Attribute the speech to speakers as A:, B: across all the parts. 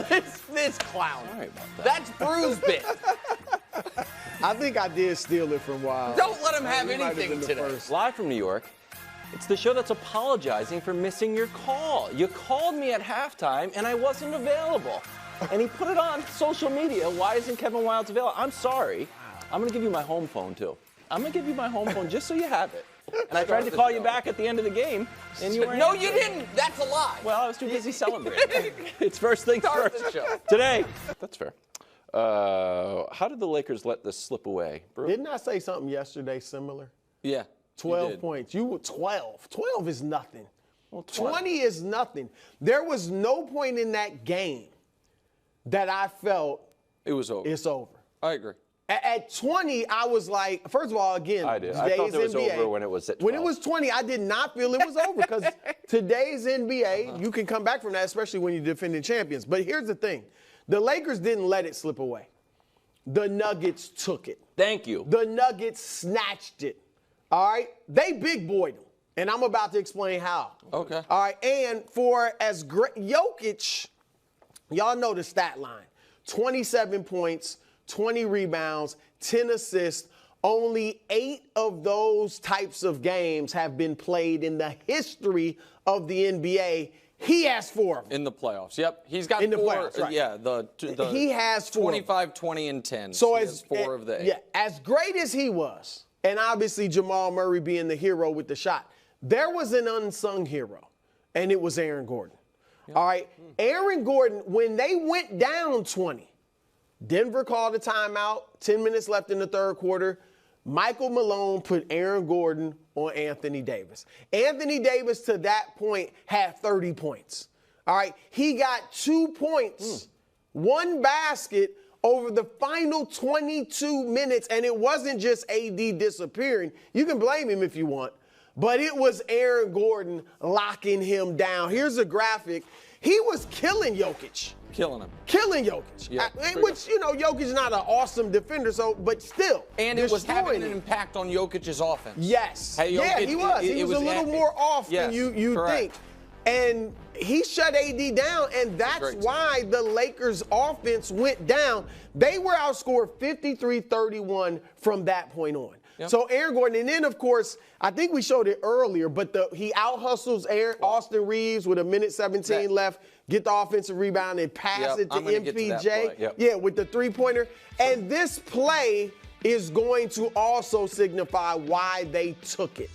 A: this clown.
B: Sorry about that.
A: That's Bruce bit.
C: I think I did steal it from Wild.
A: Don't let him have
C: He might
A: anything
C: been the
A: today.
C: first.
B: Live from New York, it's the show that's apologizing for missing your call. You called me at halftime, and I wasn't available. And he put it on social media. Why isn't Kevin Wildes available? I'm sorry. I'm going to give you my home phone, too. I'm going to give you my home phone just so you have it. And I tried to call you back at the end of the game, and you weren't.
A: No, you didn't. That's a lie.
B: Well, I was too busy celebrating. It's first things
A: Start
B: first.
A: the show.
B: Today. That's fair. How did the Lakers let this slip away? Bruce?
C: Didn't I say something yesterday similar?
B: Yeah.
C: 12 points. You were 12. 12 is nothing.
B: Well, 20.
C: 20 is nothing. There was no point in that game that I felt
B: It was over.
C: it's over.
B: I agree.
C: At 20, I was like, first of all, again,
B: I did. I
C: today's
B: felt it was
C: NBA,
B: over when it was at 12.
C: When it was 20, I did not feel it was over because today's NBA, you can come back from that, especially when you're defending champions. But here's the thing. The Lakers didn't let it slip away. The Nuggets took it.
B: Thank you.
C: The Nuggets snatched it. All right? They big boyed them. And I'm about to explain how.
B: Okay.
C: All right? And for as great, Jokic, y'all know the stat line. 27 points, 20 rebounds, 10 assists. Only 8 of those types of games have been played in the history of the NBA. He has 4 of them.
B: In the playoffs. Yep. He's got
C: In the
B: 4.
C: playoffs, right.
B: Yeah.
C: He has 4.
B: 25, 20, and 10.
C: So
B: he
C: as
B: has 4 of the 8.
C: Yeah, as great as he was, and obviously Jamal Murray being the hero with the shot, there was an unsung hero, and it was Aaron Gordon. Yep. All right, Aaron Gordon, when they went down 20, Denver called a timeout, 10 minutes left in the third quarter. Michael Malone put Aaron Gordon on Anthony Davis. Anthony Davis, to that point, had 30 points. All right, he got 2 points, 1 basket over the final 22 minutes, and it wasn't just AD disappearing. You can blame him if you want, but it was Aaron Gordon locking him down. Here's a graphic. He was killing Jokic.
B: Killing him.
C: Killing Jokic.
B: Yeah,
C: which, you know, Jokic's not an awesome defender, but still.
A: And it was having an
C: him.
A: impact on Jokic's offense.
C: Yes.
A: Hey,
C: yeah, he was. He was a little more off
B: yes,
C: than you
B: correct.
C: think. And he shut AD down, and that's why the Lakers' offense went down. They were outscored 53-31 from that point on. Yep. So Aaron Gordon, and then, of course, I think we showed it earlier, but he out-hustles Austin Reeves with 1:17 left, get the offensive rebound and pass it to MPJ. Yeah, with the three-pointer. And this play is going to also signify why they took it.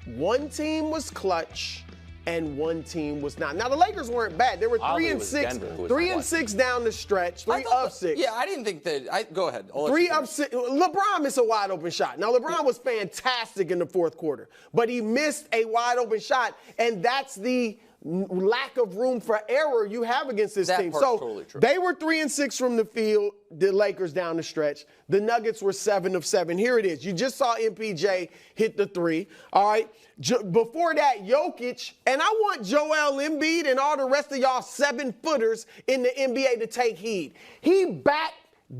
C: One team was clutch and one team was not. Now the Lakers weren't bad. They were 3-6, 3-6 down the stretch, 3 of 6.
A: Yeah, I didn't think that. Go ahead.
C: 3 of 6. LeBron missed a wide open shot. Now LeBron was fantastic in the fourth quarter, but he missed a wide open shot, and that's the lack of room for error you have against this team. So
B: totally true.
C: They were 3-6 from the field, the Lakers down the stretch. The Nuggets were 7 of 7. Here it is. You just saw MPJ hit the 3. All right. Before that, Jokic, and I want Joel Embiid and all the rest of y'all 7-footers in the NBA to take heed. He backed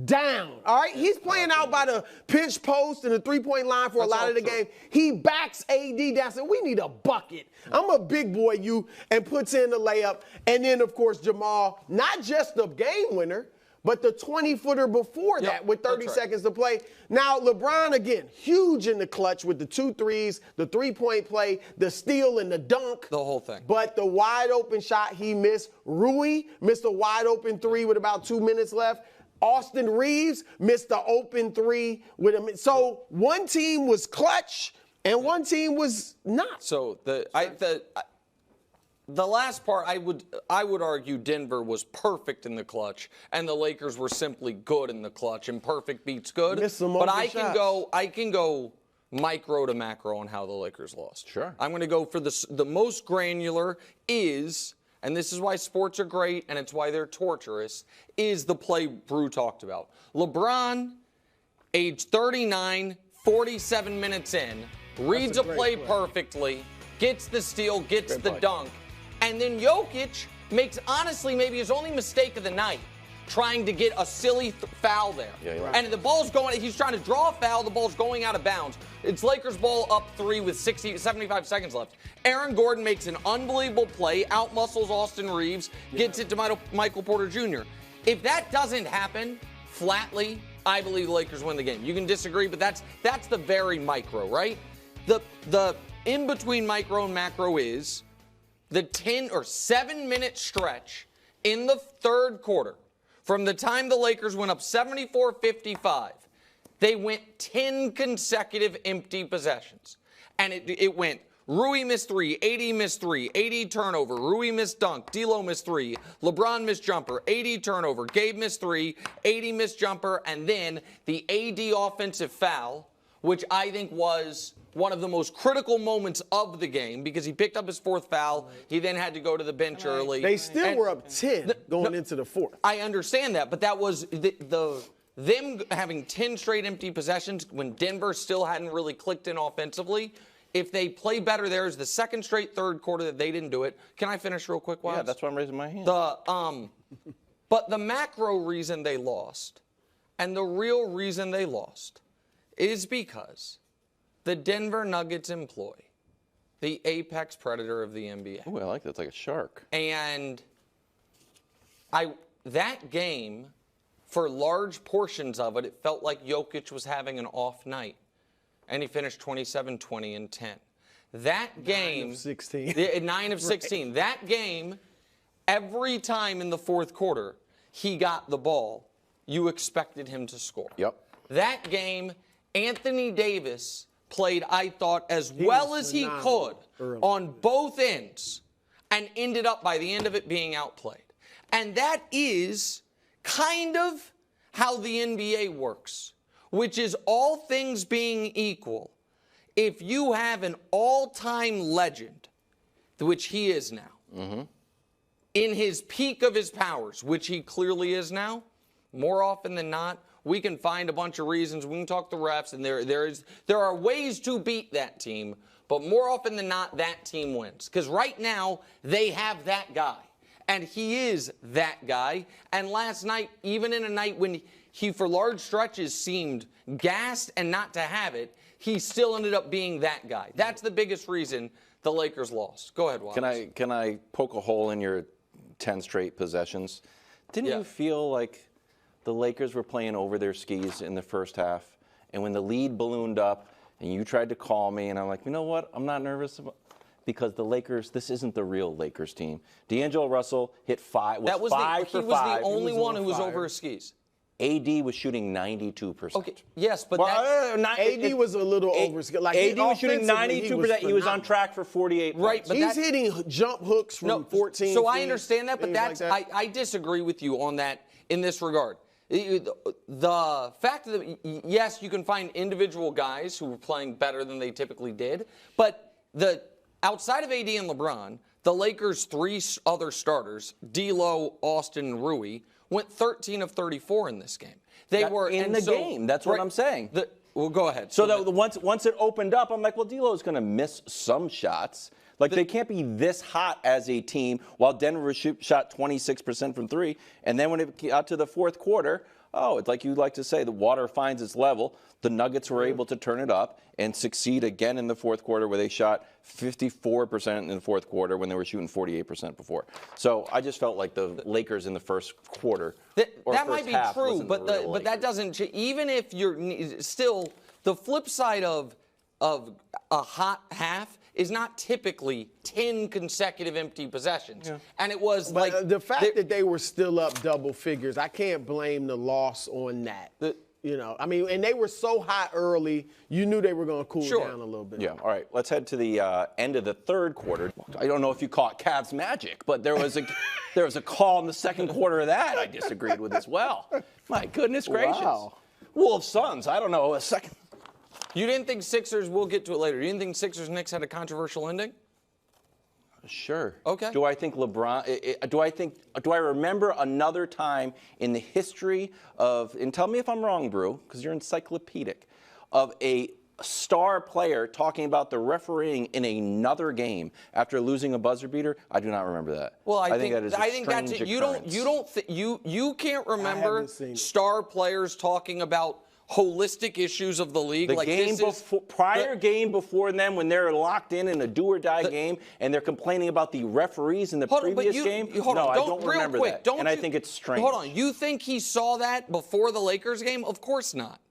C: down, all right? He's playing out by the pinch post and the three-point line for a lot of the game. He backs AD down, said, we need a bucket. I'm a big boy, and puts in the layup. And then, of course, Jamal, not just the game winner, but the 20-footer before that with 30 seconds to play. Now, LeBron, again, huge in the clutch with the 2 threes, the three-point play, the steal and the dunk.
A: The whole thing.
C: But the wide-open shot he missed. Rui missed a wide-open 3 with about 2 minutes left. Austin Reeves missed the open 3 with a minute. So one team was clutch and one team was not.
A: So the last part, I would argue Denver was perfect in the clutch, and the Lakers were simply good in the clutch, and perfect beats good. But I can go micro to macro on how the Lakers lost.
B: Sure.
A: I'm going to go for the most granular is, and this is why sports are great and it's why they're torturous, is the play Brew talked about. LeBron, age 39, 47 minutes in, reads a play perfectly, gets the steal, gets the dunk, and then Jokic makes, honestly, maybe his only mistake of the night. trying to get a silly foul there.
B: Yeah, you're right.
A: And the ball's going, he's trying to draw a foul, the ball's going out of bounds. It's Lakers ball up 3 with 75 seconds left. Aaron Gordon makes an unbelievable play, outmuscles Austin Reeves, gets it to Michael Porter Jr. If that doesn't happen flatly, I believe the Lakers win the game. You can disagree, but that's the very micro, right? The in-between micro and macro is the 10 or 7-minute stretch in the third quarter. From the time the Lakers went up 74-55, they went 10 consecutive empty possessions. And it went Rui missed 3, AD missed 3, AD turnover, Rui missed dunk, D'Lo missed 3, LeBron missed jumper, AD turnover, Gabe missed 3, AD missed jumper, and then the AD offensive foul, which I think was one of the most critical moments of the game because he picked up his 4th foul. He then had to go to the bench early.
C: They still were up 10 going into the 4th.
A: I understand that, but that was them having 10 straight empty possessions when Denver still hadn't really clicked in offensively. If they play better, there's the second straight third quarter that they didn't do it. Can I finish real quick, Wiles?
B: Yeah, that's why I'm raising my hand.
A: But the macro reason they lost and the real reason they lost is because the Denver Nuggets employ the apex predator of the NBA.
B: Oh, I like that. It's like a shark.
A: And that game, for large portions of it, it felt like Jokic was having an off night. And he finished 27, 20, and 10. That game.
C: 9 of 16.
A: 9 of 16. Right. That game, every time in the fourth quarter he got the ball, you expected him to score.
B: Yep.
A: That game, Anthony Davis played, I thought, as well as he could on both ends and ended up, by the end of it, being outplayed. And that is kind of how the NBA works, which is all things being equal. If you have an all-time legend, which he is now, in his peak of his powers, which he clearly is now, more often than not, we can find a bunch of reasons. We can talk to refs, and there are ways to beat that team, but more often than not, that team wins. Because right now, they have that guy, and he is that guy. And last night, even in a night when he, for large stretches, seemed gassed and not to have it, he still ended up being that guy. That's the biggest reason the Lakers lost. Go ahead, Wallace.
B: Can I poke a hole in your 10 straight possessions? Didn't you feel like the Lakers were playing over their skis in the first half, and when the lead ballooned up and you tried to call me, and I'm like, you know what? I'm not nervous about, because the Lakers, this isn't the real Lakers team. D'Angelo Russell hit 5 for 5.
A: He was the only one who was over his skis.
B: AD was shooting 92%.
A: Okay, yes, but
C: AD was a little over.
B: Like AD was shooting 92%. He was on track for 48 points.
A: Right, but
C: he's hitting jump hooks from 14
A: So
C: feet,
A: I understand that, but I disagree with you on that in this regard. The fact that, yes, you can find individual guys who were playing better than they typically did, but outside of AD and LeBron, the Lakers' 3 other starters, D'Lo, Austin, and Rui, went 13 of 34 in this game. They were
B: in the game. That's what I'm saying.
A: Well, go ahead.
B: So once it opened up, I'm like, well, D'Lo's going to miss some shots. Like, they can't be this hot as a team while Denver shot 26% from 3. And then when it got to the fourth quarter, it's like you like to say, the water finds its level. The Nuggets were able to turn it up and succeed again in the fourth quarter, where they shot 54% in the fourth quarter when they were shooting 48% before. So I just felt like the Lakers in the first quarter
A: that might be true, but that doesn't. Even if you're still, the flip side of a hot half is not typically 10 consecutive empty possessions. Yeah. And it was
C: the fact that they were still up double figures, I can't blame the loss on that. And they were so hot early, you knew they were going to cool down a little bit.
B: Yeah, all right. Let's head to the end of the third quarter. I don't know if you call it Cavs magic, but there was a call in the second quarter of that I disagreed with as well. My goodness gracious.
C: Wow.
B: Wolves Suns, I don't know, a second.
A: You didn't think Sixers, we'll get to it later, you didn't think Sixers Knicks had a controversial ending?
B: Sure.
A: Okay.
B: Do I think LeBron, do I remember another time in the history of, and tell me if I'm wrong, Brew, because you're encyclopedic, of a star player talking about the refereeing in another game after losing a buzzer beater? I do not remember that.
A: Well, I think
B: that is a
A: that's it. You can't remember star players talking about holistic issues of the league.
B: The
A: like
B: game game before them, when they're locked in a do-or-die game, and they're complaining about the referees in the previous game. I don't remember that, and I think it's strange.
A: Hold on, you think he saw that before the Lakers game? Of course not.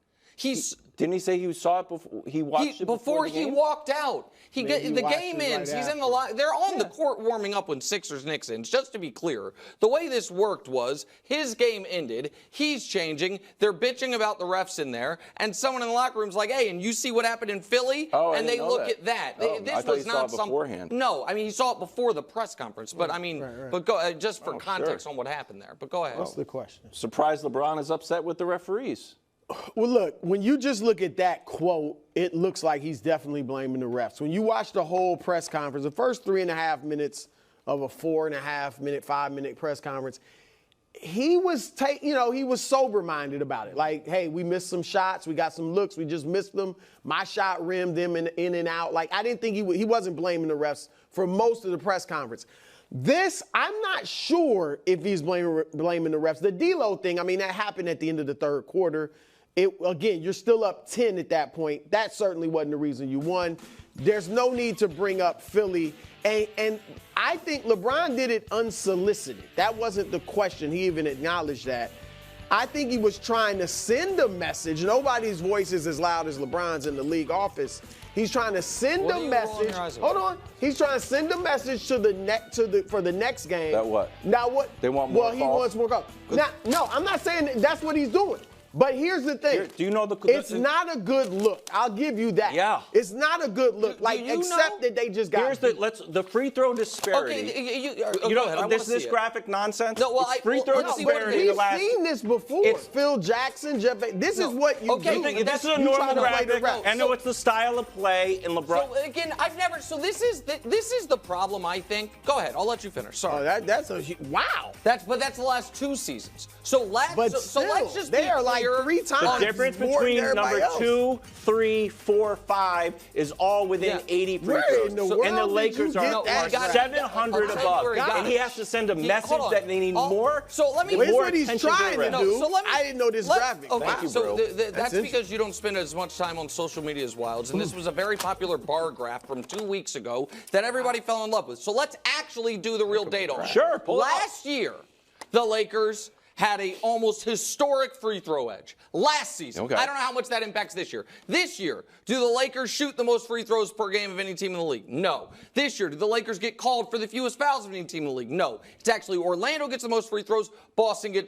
B: Didn't he say he saw it before he watched it before the game?
A: He walked out? The game ends. He's in the they're on the court warming up when Sixers-Knicks ends. Just to be clear, the way this worked was his game ended. He's changing. They're bitching about the refs in there, and someone in the locker room's like, "Hey, and you see what happened in Philly?"
B: And
A: they look at that.
B: I thought he saw it beforehand.
A: No, I mean he saw it before the press conference. But I mean, but go just for context on what happened there. But go ahead.
C: What's the question?
B: Surprised LeBron is upset with the referees.
C: Well, look, when you just look at that quote, it looks like he's definitely blaming the refs. When you watch the whole press conference, the first 3.5 minutes of a 4.5 minute, 5-minute press conference, he was he was sober-minded about it. Like, hey, we missed some shots, we got some looks, we just missed them. My shot rimmed them in and out. Like, I didn't think he wasn't blaming the refs for most of the press conference. This, I'm not sure if he's blaming the refs. The D-Lo thing, I mean, that happened at the end of the third quarter. Again, you're still up 10 at that point. That certainly wasn't the reason you won. There's no need to bring up Philly. And I think LeBron did it unsolicited. That wasn't the question. He even acknowledged that. I think he was trying to send a message. Nobody's voice is as loud as LeBron's in the league office. He's trying to send a message. Hold on. He's trying to send a message to for the next game.
B: That what?
C: Now what?
B: They want more calls?
C: Well, he wants more calls. Now, no, I'm not saying that's what he's doing. But here's the thing.
B: Do you know
C: it's not a good look. I'll give you that.
B: Yeah.
C: It's not a good look. Except that they just got.
B: Here's the free throw disparity.
A: Okay,
B: this graphic nonsense.
A: No, well,
B: free throw disparity.
C: We've seen this before. It's Phil Jackson, Jeff. This is what you do.
B: This is a normal graphic. I know it's the style of play in LeBron.
A: So again, So this is the problem. I think. Go ahead. I'll let you finish. Sorry.
C: Oh, that's a wow.
A: That's the last 2 seasons. So let's just be clear.
C: 3 times.
B: The difference between number 2, 3, 4, 5 is all within 80 free throws. And the Lakers are 700 above. And he has to send a message that they need more.
A: So let me.
C: Here's what he's trying to do. I didn't know this graphic.
A: Thank
B: you, bro.
A: That's because you don't spend as much time on social media as Wilds. And this was a very popular bar graph from 2 weeks ago that everybody fell in love with. So let's actually do the real data on it.
B: Sure.
A: Last year, the Lakers had a almost historic free throw edge last season.
B: Okay.
A: I don't know how much that impacts this year. This year, do the Lakers shoot the most free throws per game of any team in the league? No. This year, do the Lakers get called for the fewest fouls of any team in the league? No. It's actually Orlando gets the most free throws, Boston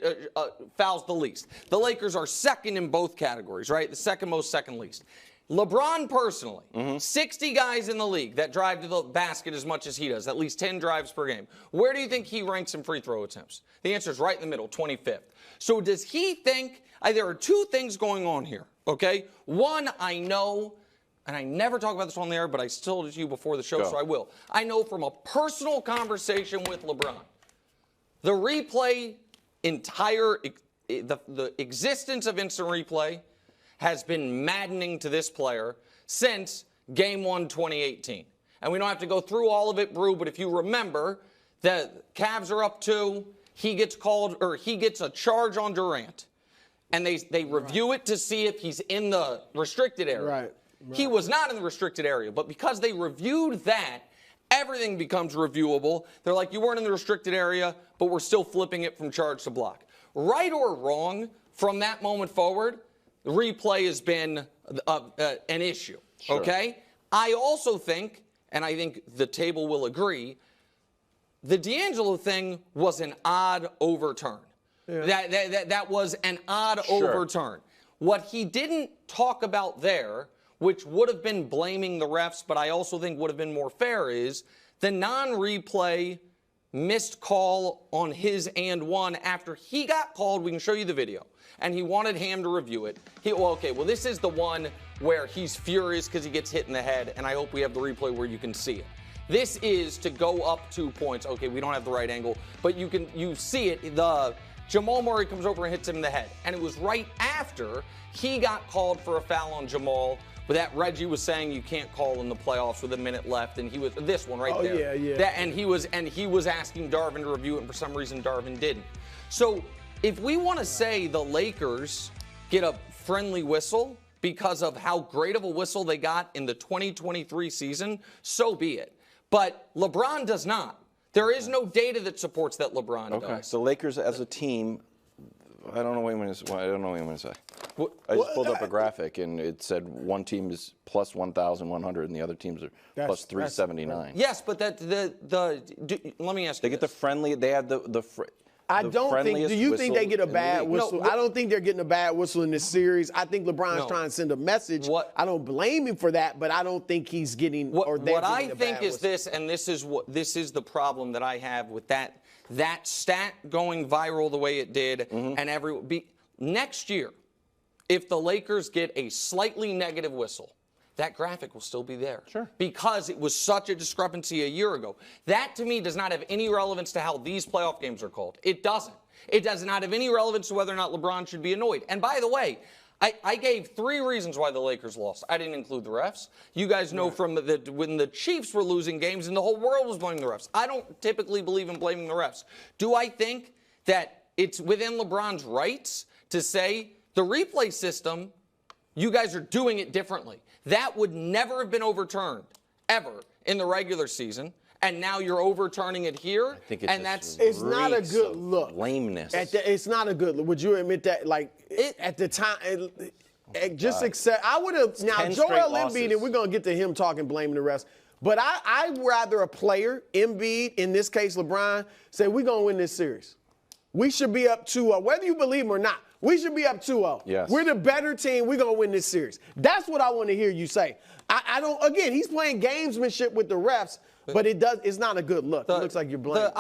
A: fouls the least. The Lakers are second in both categories, right? The second most, second least. LeBron personally, 60 guys in the league that drive to the basket as much as he does, at least 10 drives per game. Where do you think he ranks in free throw attempts? The answer is right in the middle, 25th. So does he think, there are 2 things going on here, okay? One, I know, and I never talk about this on the air, but I still told it to you before the show, so I will. I know from a personal conversation with LeBron, the replay the existence of instant replay has been maddening to this player since Game 1, 2018. And we don't have to go through all of it, Brew, but if you remember, the Cavs are up 2, he gets a charge on Durant, and they review it to see if he's in the restricted area.
C: Right.
A: He was not in the restricted area, but because they reviewed that, everything becomes reviewable. They're like, you weren't in the restricted area, but we're still flipping it from charge to block. Right or wrong, from that moment forward, the replay has been an issue, okay? I also think, and I think the table will agree, the D'Angelo thing was an odd overturn. Yeah. That was an odd overturn. What he didn't talk about there, which would have been blaming the refs, but I also think would have been more fair, is the non-replay missed call on his and one after he got called. We can show you the video. And he wanted Ham to review it. This is the one where he's furious because he gets hit in the head, and I hope we have the replay where you can see it. This is to go up 2 points. Okay, we don't have the right angle, but you see it. Jamal Murray comes over and hits him in the head. And it was right after he got called for a foul on Jamal that Reggie was saying you can't call in the playoffs with a minute left, and he was this one right
C: Oh,
A: there.
C: yeah.
A: And he was asking Darvin to review it, and for some reason Darvin didn't. So if we want to say the Lakers get a friendly whistle because of how great of a whistle they got in the 2023 season, so be it. But LeBron does not. There is no data that supports that LeBron does.
B: So Lakers as a team, I don't know what I'm going to say. I just pulled up a graphic, and it said one team is plus 1,100, and the other teams are plus 379.
A: Yes, but let me ask you.
B: They get the friendly. They had
C: I don't think. Do you think they get a bad whistle?
A: No,
C: I don't think they're getting a bad whistle in this series. I think LeBron's trying to send a message. I don't blame him for that, but I don't think he's getting.
A: What I think is this, and this is the problem that I have with that stat going viral the way it did, and next year, if the Lakers get a slightly negative whistle, that graphic will still be there.
B: Sure.
A: Because it was such a discrepancy a year ago. That, to me, does not have any relevance to how these playoff games are called. It doesn't. It does not have any relevance to whether or not LeBron should be annoyed. And by the way, I gave 3 reasons why the Lakers lost. I didn't include the refs. You guys know from when the Chiefs were losing games and the whole world was blaming the refs. I don't typically believe in blaming the refs. Do I think that it's within LeBron's rights to say the replay system, you guys are doing it differently? That would never have been overturned, ever, in the regular season. And now you're overturning it here.
B: I think
C: it's not a good look.
B: Lameness.
C: It's not a good look. Would you admit that? Like, at the time, just accept. I would have. Now, Joel Embiid, and we're going to get to him talking, blaming the refs. But I'd rather a player, Embiid, in this case LeBron, say, we're going to win this series. We should be up 2-0. Whether you believe him or not, we should be up 2-0.
B: Yes.
C: We're the better team. We're going to win this series. That's what I want to hear you say. I don't, again, he's playing gamesmanship with the refs, but it's not a good look. It looks like you're blaming.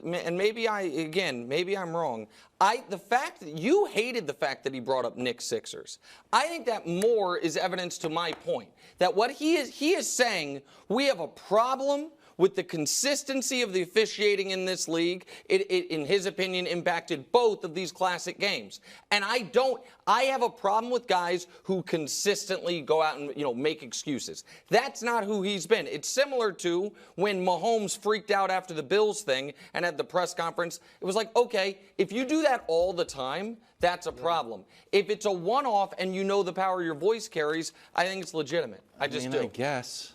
A: And maybe I'm wrong. The fact that you hated the fact that he brought up Knicks Sixers. I think that more is evidence to my point. That what he is saying, we have a problem with the consistency of the officiating in this league. It, in his opinion, impacted both of these classic games. And I have a problem with guys who consistently go out and, make excuses. That's not who he's been. It's similar to when Mahomes freaked out after the Bills thing and at the press conference. It was like, okay, if you do that all the time, that's a problem. If it's a one-off and you know the power your voice carries, I think it's legitimate. I just do.
B: I guess.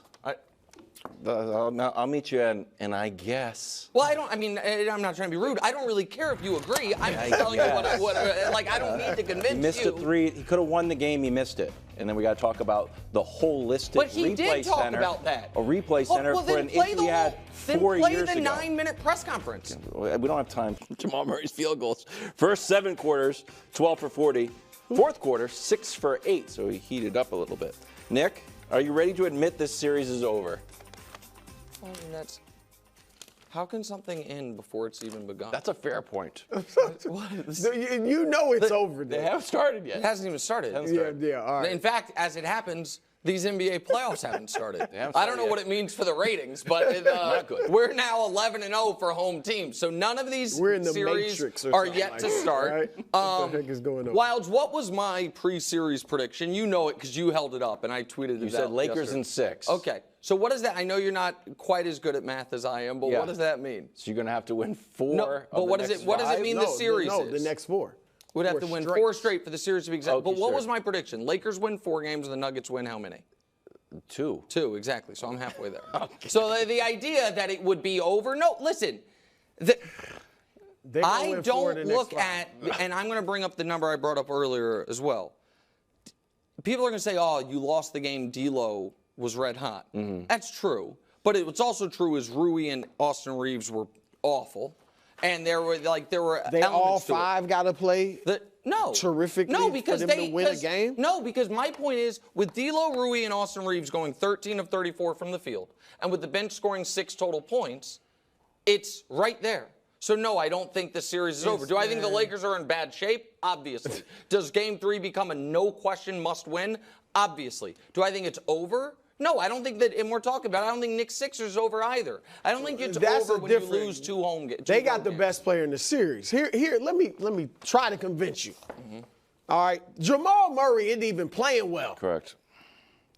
B: I'll meet you and I guess.
A: Well, I'm not trying to be rude. I don't really care if you agree. I'm just telling you what I don't need to convince you.
B: He missed a 3. He could have won the game. He missed it. And then we got to talk about the holistic replay center.
A: But he did talk about that.
B: A replay center for an issue we had 4 years ago.
A: Then play the 9-minute press conference.
B: We don't have time. Jamal Murray's field goals. First 7 quarters, 12 for 40. Fourth quarter, 6 for 8. So he heated up a little bit. Nick, are you ready to admit this series is over?
A: How can something end before it's even begun?
B: That's a fair point.
C: You know it's over.
B: They haven't started yet.
A: It hasn't even started.
C: Yeah, all right.
A: In fact, as it happens, these NBA playoffs haven't started. I don't know what it means for the ratings, but
B: Not good.
A: We're now 11-0 for home teams. So none of these series are yet to start.
C: Right? What the heck is going on?
A: Wilds, what was my pre-series prediction? You know it because you held it up, and I tweeted it out.
B: You said Lakers in 6.
A: Okay. So what does that? I know you're not quite as good at math as I am, but what does that mean?
B: So you're going to have to win 4.
A: No, but what does it mean? The series
C: is the next 4.
A: Would have to win 4 straight for the series to be exact. But what was my prediction? Lakers win 4 games, and the Nuggets win how many?
B: 2.
A: 2, exactly. So I'm halfway there. Okay. So the idea that it would be over. No, listen. I don't look at, and I'm going to bring up the number I brought up earlier as well. People are going to say, "Oh, you lost the game. D'Lo was red hot." Mm-hmm. That's true. But what's also true is Rui and Austin Reeves were awful, and there were
C: they all 5 got to play. Terrifically
A: because
C: for them to win a game?
A: No, because my point is, with D'Lo, Rui, and Austin Reeves going 13 of 34 from the field, and with the bench scoring 6 total points, it's right there. So, no, I don't think the series is over. Do I think the Lakers are in bad shape? Obviously. Does Game 3 become a no-question must-win? Obviously. Do I think it's over? No, I don't think that, and we're talking about, I don't think Knicks Sixers is over either. I don't think it's over when you lose 2 home games.
C: They got the best player in the series. Here, let me try to convince you. Mm-hmm. All right, Jamal Murray isn't even playing well.
B: Correct.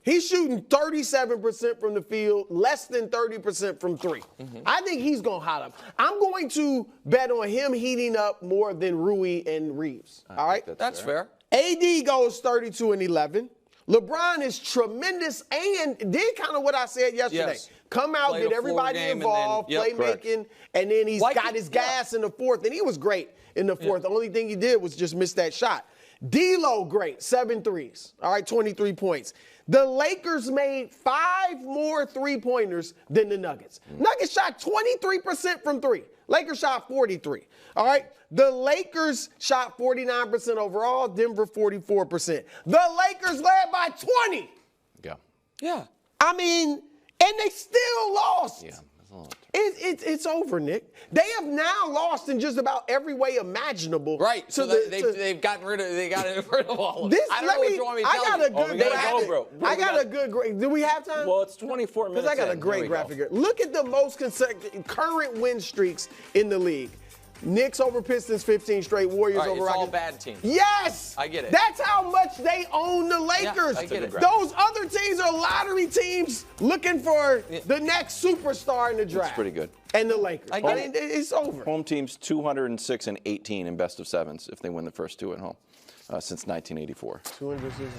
C: He's shooting 37% from the field, less than 30% from three. I think he's going to hot up. I'm going to bet on him heating up more than Rui and Reeves. All right?
A: That's fair.
C: AD goes 32 and 11. LeBron is tremendous and did kind of what I said yesterday.
A: Yes.
C: Come out,
A: Played
C: get
A: a full
C: everybody
A: game and
C: involved,
A: then- yep,
C: playmaking, and then he's
A: Like
C: got
A: it-
C: his gas in the fourth, and he was great in the fourth. The only thing he did was just miss that shot. D'Lo, great, 7 threes. All right, 23 points. The Lakers made 5 more three-pointers than the Nuggets. Nuggets shot 23% from three. Lakers shot 43. All right, the Lakers shot 49% overall, Denver 44%. The Lakers led by 20.
B: Yeah.
A: Yeah.
C: I mean, and they still lost.
B: Yeah. That's a little
C: It's over, Nick. They have now lost in just about every way imaginable.
A: Right. So they've gotten rid of all of it. I don't know what you want me to tell
C: got
A: you.
C: a good
B: we gotta
C: graphic.
B: go, bro.
C: I got a good graphic. Do we have time?
B: Well, it's 24 minutes.
C: Because I got a
B: in.
C: great
B: Here we go.
C: graphic here. Look at the most current win streaks in the league. Knicks over Pistons 15 straight, Warriors
A: All right,
C: over
A: it's
C: Rockets.
A: all bad teams.
C: Yes!
A: I get it.
C: That's how much they own the Lakers.
A: I get it.
C: Those other teams are lottery teams looking for the next superstar in the draft.
B: pretty good.
C: And the Lakers.
A: I get it.
C: It's over.
B: Home teams 206 and 18 in best of sevens if they win the first two at home since 1984.
C: 206.